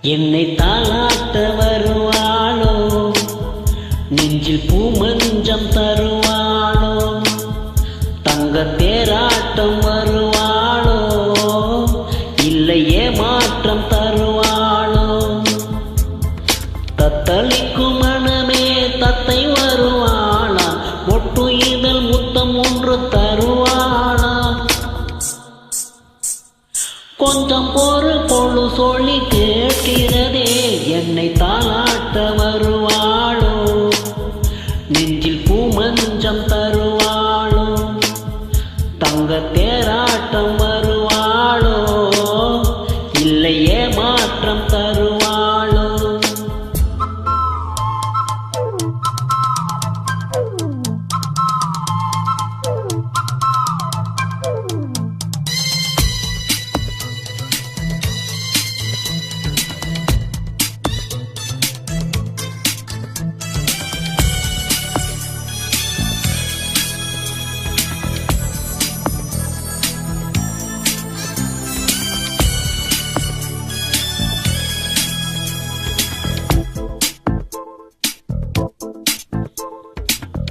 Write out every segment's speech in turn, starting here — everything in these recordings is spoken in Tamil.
என்னை தாளாட்ட வருவாளோ, நெஞ்சில் பூமஞ்சம் தருவாளோ, தங்க தேராட்டம் வருவாளோ, இல்லையே மாற்றம் தருவாளோ. தத்தளிக்கும் மனமே தத்தை வருவாளா, மொட்டு இதழ் முத்தம் ஒன்று தருவாளா. கொஞ்சம் பொறு சொல்லி கேட்கிறதே, என்னை தாளாட்ட வருவாளோ, நெஞ்சில் பூமஞ்சம் தருவாளோ, தங்க தேராட்டம் வருவாளோ, இல்லையே மாற்றம் தருவாளோ.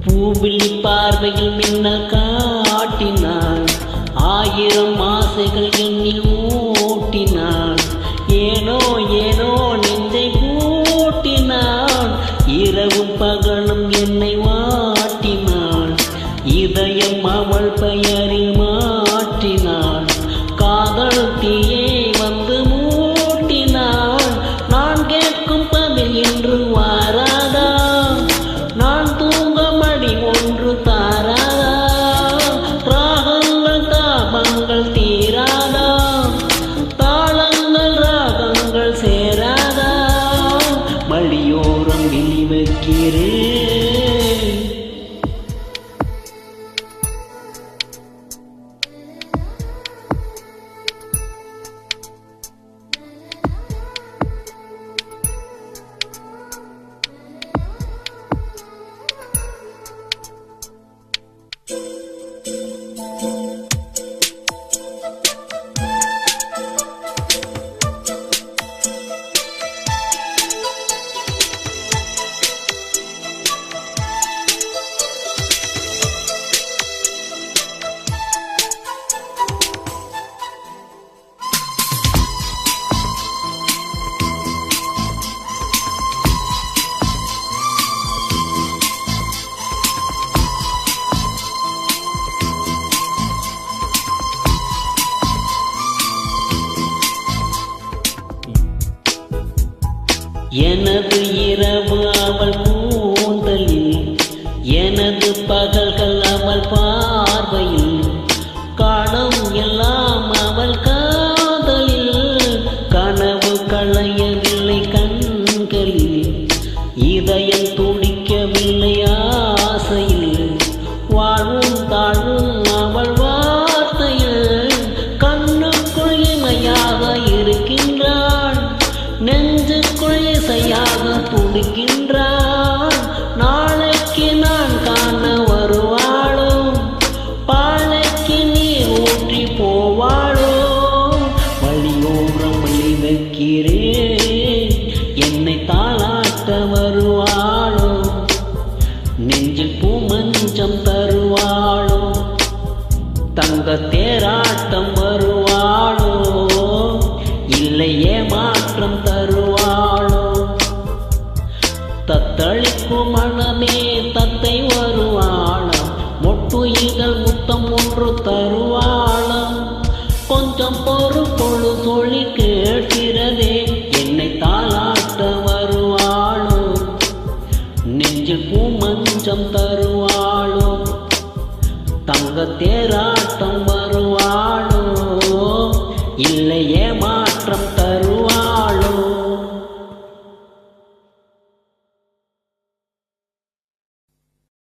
பூவிழி பார்வையில் மின்னல் காட்டினாள், ஆயிரம் ஆசைகள் எண்ணில் ஊட்டினாள், ஏனோ ஏனோ நெஞ்சை பூட்டினாள், இரவும் பகலும் என்னை வாட்டினாள், இதயம் அவள் பெயரில் மாற்றினாள், காதல் தீயை வந்து மூட்டினாள். நான் கேட்கும் பதில் என்று வாராதா, நான் தூங்க மடி ஒன்று தாராதா, ராகங்கள் தாபங்கள் தீராதா, தாளங்கள் ராகங்கள் சேராதா, மடியோரம் விழி வைக்கிறேன். எனது இரவு அவள்